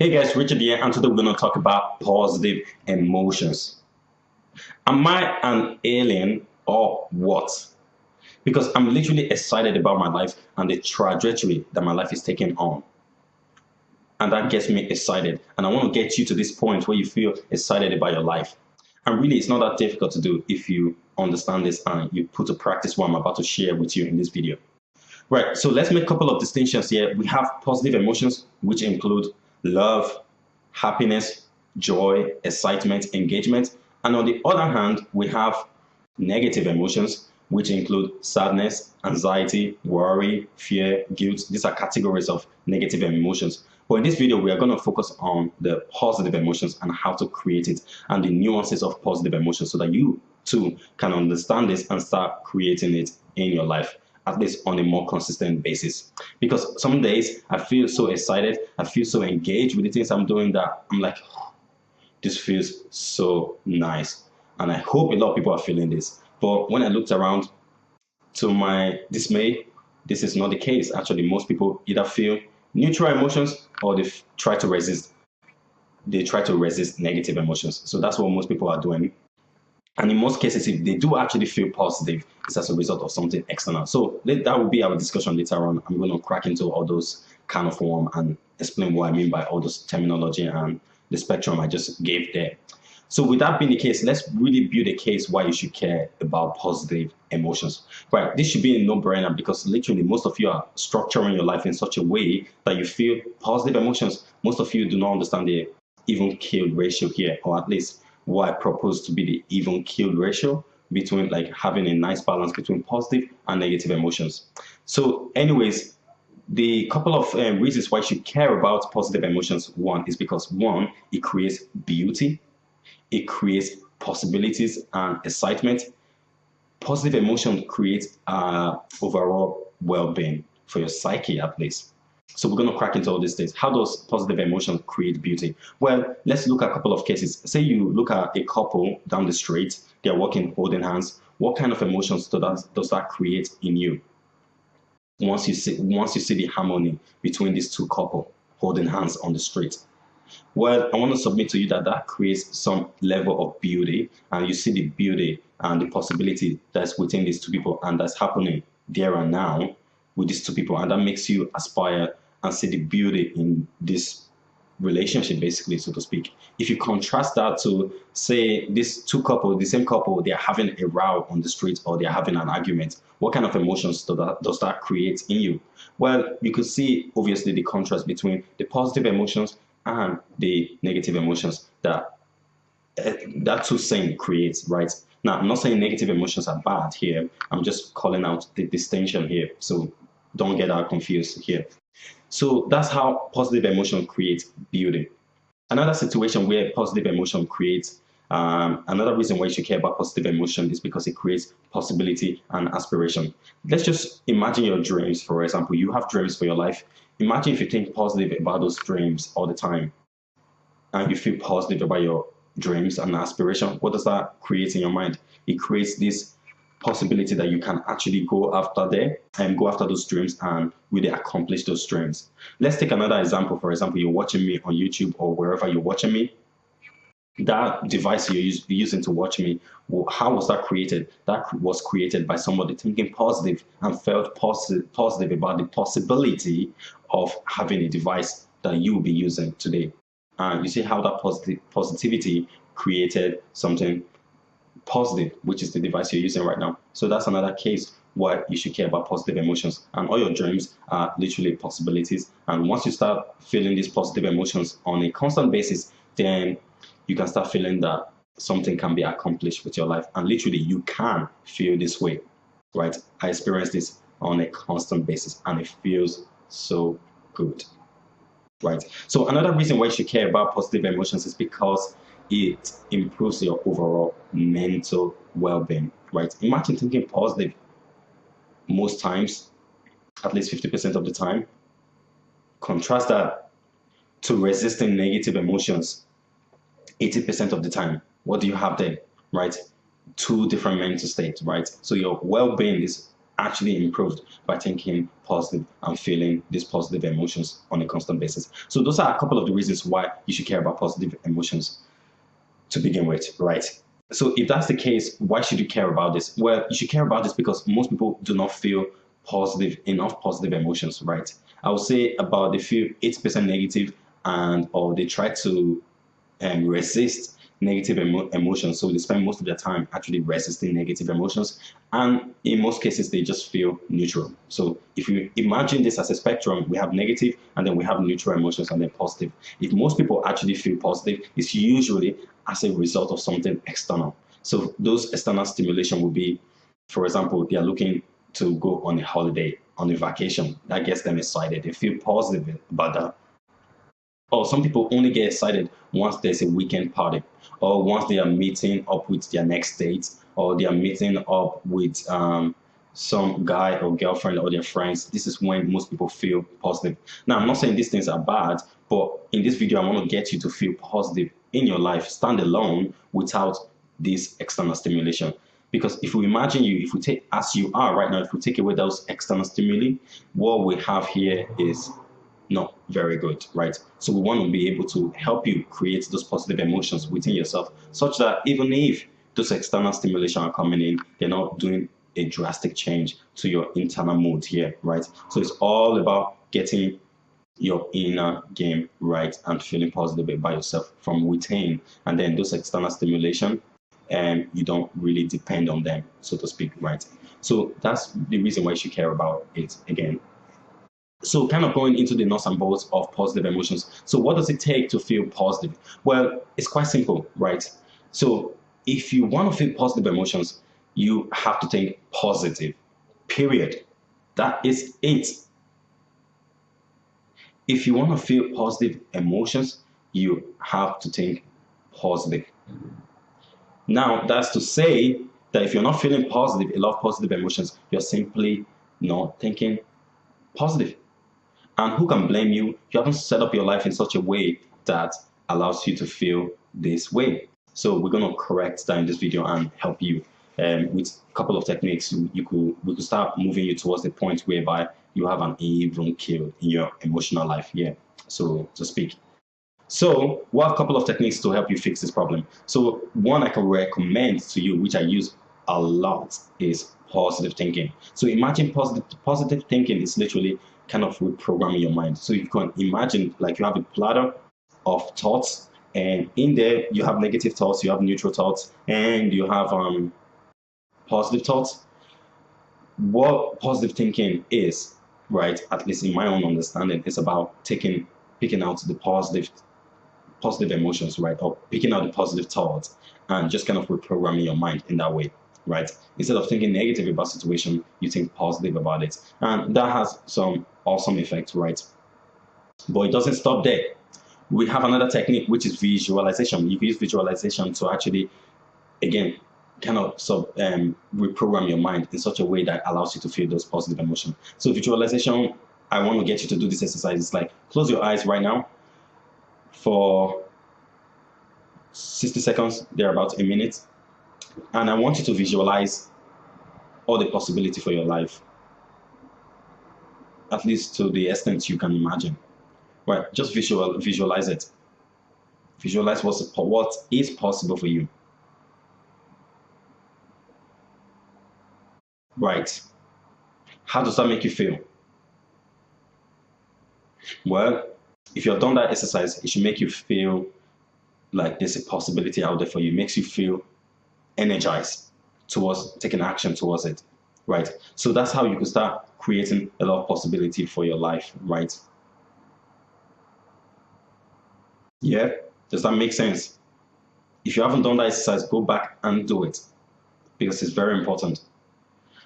Hey guys, Richard here, and today we're going to talk about positive emotions. Am I an alien or what? Because I'm literally excited about my life and the trajectory that my life is taking on. And that gets me excited. And I want to get you to this point where you feel excited about your life. And really, it's not that difficult to do if you understand this and you put to practice what I'm about to share with you in this video. Right, so let's make a couple of distinctions here. We have positive emotions, which include love, happiness, joy, excitement, engagement. And on the other hand, we have negative emotions, which include sadness, anxiety, worry, fear, guilt. These are categories of negative emotions. But in this video, we are going to focus on the positive emotions and how to create it and the nuances of positive emotions so that you too can understand this and start creating it in your life, at least on a more consistent basis. Because some days I feel so excited, I feel so engaged with the things I'm doing that I'm like, oh, this feels so nice. And I hope a lot of people are feeling this. But when I looked around, to my dismay, this is not the case. Actually, most people either feel neutral emotions or they try to resist. They try to resist negative emotions. So that's what most people are doing. And in most cases, if they do actually feel positive, it's as a result of something external. So that will be our discussion later on. I'm going to crack into all those kind of form and explain what I mean by all those terminology and the spectrum I just gave there. So with that being the case, let's really build a case why you should care about positive emotions. Right, this should be a no-brainer because literally most of you are structuring your life in such a way that you feel positive emotions. Most of you do not understand the even-keeled ratio here, or at least what I propose to be the even-keeled ratio between like having a nice balance between positive and negative emotions. So anyways, the couple of reasons why you should care about positive emotions. One is because one, it creates beauty. It creates possibilities and excitement. Positive emotion creates overall well-being for your psyche, at least. So we're going to crack into all these things. How does positive emotion create beauty? Well, let's look at a couple of cases. Say you look at a couple down the street, they're walking holding hands. What kind of emotions does that create in you? Once you see the harmony between these two couple holding hands on the street. Well, I want to submit to you that creates some level of beauty, and you see the beauty and the possibility that's within these two people and that's happening there and now with these two people, and that makes you aspire and see the beauty in this relationship, basically, so to speak. If you contrast that to, say, these two couple, the same couple, they're having a row on the street or they're having an argument, what kind of emotions does that create in you? Well, you could see, obviously, the contrast between the positive emotions and the negative emotions that that two thing creates, right? Now, I'm not saying negative emotions are bad here. I'm just calling out the distinction here. So don't get that confused here. So that's how positive emotion creates beauty. Another situation where positive emotion creates, another reason why you should care about positive emotion is because it creates possibility and aspiration. Let's just imagine your dreams, for example. You have dreams for your life. Imagine if you think positive about those dreams all the time and you feel positive about your dreams and aspiration. What does that create in your mind? It creates this possibility that you can actually go after there and go after those dreams and really accomplish those dreams. Let's take another example. For example, you're watching me on YouTube or wherever you're watching me. That device you're using to watch me, how was that created? That was created by somebody thinking positive and felt positive about the possibility of having a device that you will be using today. And you see how that positivity created something positive, which is the device you're using right now. So that's another case why you should care about positive emotions. And all your dreams are literally possibilities. And once you start feeling these positive emotions on a constant basis, then you can start feeling that something can be accomplished with your life. And literally, you can feel this way, right? I experience this on a constant basis, and it feels so good, right? So another reason why you should care about positive emotions is because it improves your overall mental well-being, right? Imagine thinking positive most times, at least 50% of the time. Contrast that to resisting negative emotions 80% of the time. What do you have there, right? Two different mental states, right? So your well-being is actually improved by thinking positive and feeling these positive emotions on a constant basis. So those are a couple of the reasons why you should care about positive emotions to begin with, right? So if that's the case, why should you care about this? Well, you should care about this because most people do not feel enough positive emotions, right? I would say about they feel 80% negative, and or they try to resist negative emotions. So they spend most of their time actually resisting negative emotions. And in most cases, they just feel neutral. So if you imagine this as a spectrum, we have negative and then we have neutral emotions and then positive. If most people actually feel positive, it's usually as a result of something external. So those external stimulation will be, for example, they are looking to go on a holiday, on a vacation. That gets them excited. They feel positive about that. Or some people only get excited once there's a weekend party, or once they are meeting up with their next date, or they are meeting up with some guy or girlfriend or their friends. This is when most people feel positive. Now, I'm not saying these things are bad, but in this video, I want to get you to feel positive in your life, stand alone without this external stimulation. Because if we imagine you, if we take as you are right now, if we take away those external stimuli, what we have here is not very good, right? So we want to be able to help you create those positive emotions within yourself, such that even if those external stimulation are coming in, they're not doing a drastic change to your internal mood here, right? So it's all about getting your inner game right and feeling positive about yourself from within, and then those external stimulation, and you don't really depend on them, so to speak, right? So that's the reason why you should care about it again. So kind of going into the nuts and bolts of positive emotions. So what does it take to feel positive? Well, it's quite simple, right? So if you want to feel positive emotions, you have to think positive, period. That is it. If you want to feel positive emotions, you have to think positive. Now, that's to say that if you're not feeling positive, a lot of positive emotions, you're simply not thinking positive. And who can blame you? You haven't set up your life in such a way that allows you to feel this way. So we're going to correct that in this video and help you with a couple of techniques. We could start moving you towards the point whereby you have an even keel in your emotional life, yeah, so to speak. So we have a couple of techniques to help you fix this problem. So one I can recommend to you, which I use a lot, is positive thinking. So imagine positive thinking is literally kind of reprogramming your mind. So you can imagine like you have a platter of thoughts, and in there you have negative thoughts, you have neutral thoughts, and you have positive thoughts. What positive thinking is, right, at least in my own understanding, is about picking out the positive emotions, right? Or picking out the positive thoughts and just kind of reprogramming your mind in that way, right? Instead of thinking negative about situation, you think positive about it. And that has some awesome effect, right? But it doesn't stop there. We have another technique, which is visualization. You can use visualization to actually, again, kind of reprogram your mind in such a way that allows you to feel those positive emotions. So visualization, I want to get you to do this exercise. It's like, close your eyes right now for 60 seconds, they're about a minute. And I want you to visualize all the possibility for your life, at least to the extent you can imagine. Right, just visualize it. Visualize what is possible for you. Right. How does that make you feel? Well, if you've done that exercise, it should make you feel like there's a possibility out there for you. It makes you feel energized towards taking action towards it, right? So that's how you can start creating a lot of possibility for your life, right? Yeah, does that make sense? If you haven't done that exercise, go back and do it because it's very important.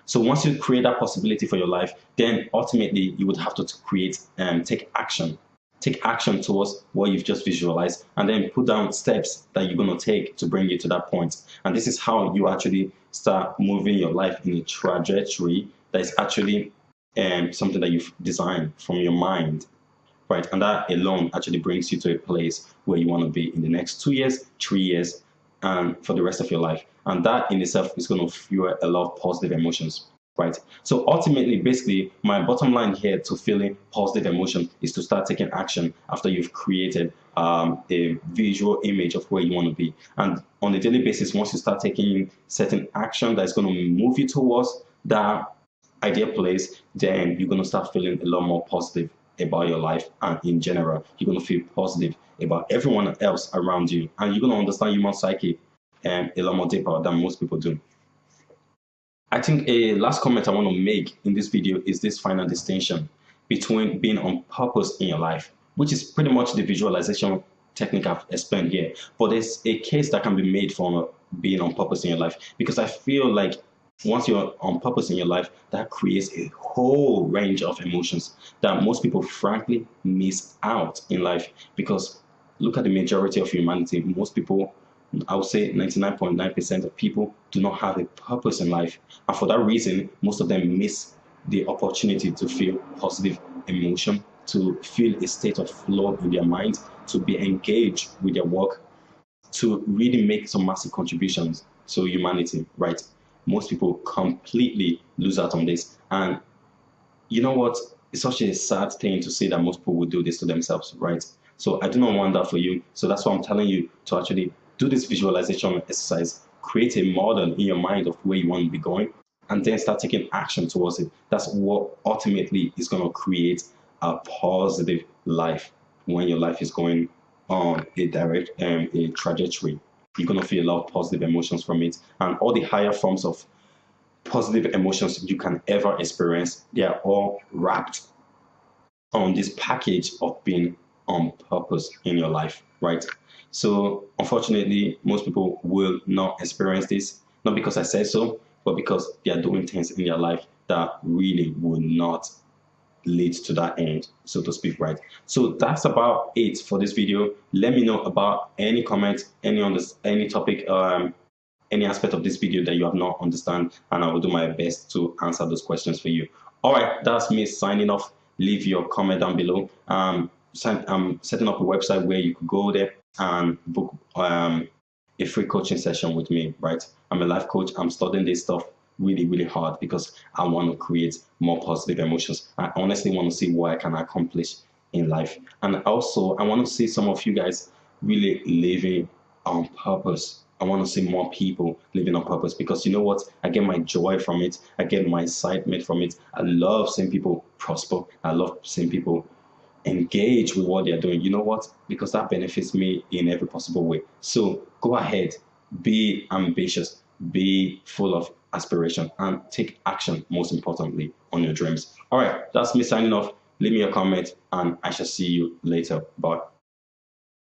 So once you create that possibility for your life, then ultimately you would have to create and take action. Take action towards what you've just visualized, and then put down steps that you're going to take to bring you to that point. And this is how you actually start moving your life in a trajectory that is actually something that you've designed from your mind, right? And that alone actually brings you to a place where you want to be in the next 2 years, 3 years, and for the rest of your life. And that in itself is going to fuel a lot of positive emotions. right? So ultimately, basically, my bottom line here to feeling positive emotion is to start taking action after you've created a visual image of where you want to be. And on a daily basis, once you start taking certain action that's going to move you towards that ideal place, then you're going to start feeling a lot more positive about your life. And in general, you're going to feel positive about everyone else around you. And you're going to understand human psyche a lot more deeper than most people do. I think a last comment I want to make in this video is this final distinction between being on purpose in your life, which is pretty much the visualization technique I've explained here. But there's a case that can be made for being on purpose in your life, because I feel like once you're on purpose in your life, that creates a whole range of emotions that most people frankly miss out in life. Because look at the majority of humanity. Most people, I would say 99.9% of people, do not have a purpose in life. And for that reason, most of them miss the opportunity to feel positive emotion, to feel a state of flow in their mind, to be engaged with their work, to really make some massive contributions to humanity, right? Most people completely lose out on this. And you know what? It's such a sad thing to say that most people would do this to themselves, right? So I do not want that for you. So that's why I'm telling you to actually do this visualization exercise, create a model in your mind of where you want to be going, and then start taking action towards it. That's what ultimately is going to create a positive life when your life is going on a direct a trajectory. You're going to feel a lot of positive emotions from it, and all the higher forms of positive emotions you can ever experience, they are all wrapped on this package of being on purpose in your life, right? So unfortunately, most people will not experience this, not because I said so, but because they are doing things in their life that really will not lead to that end, so to speak, right? So that's about it for this video. Let me know about any comment, any topic, any aspect of this video that you have not understand, and I will do my best to answer those questions for you. All right, that's me signing off. Leave your comment down below. I'm setting up a website where you could go there and book a free coaching session with me, right? I'm a life coach. I'm studying this stuff really, really hard because I want to create more positive emotions. I honestly want to see what I can accomplish in life. And also, I want to see some of you guys really living on purpose. I want to see more people living on purpose, because you know what? I get my joy from it. I get my excitement from it. I love seeing people prosper. I love seeing people engage with what they're doing. You know what? Because that benefits me in every possible way. So go ahead, be ambitious, be full of aspiration, and take action, most importantly, on your dreams. All right, that's me signing off. Leave me a comment, and I shall see you later. Bye.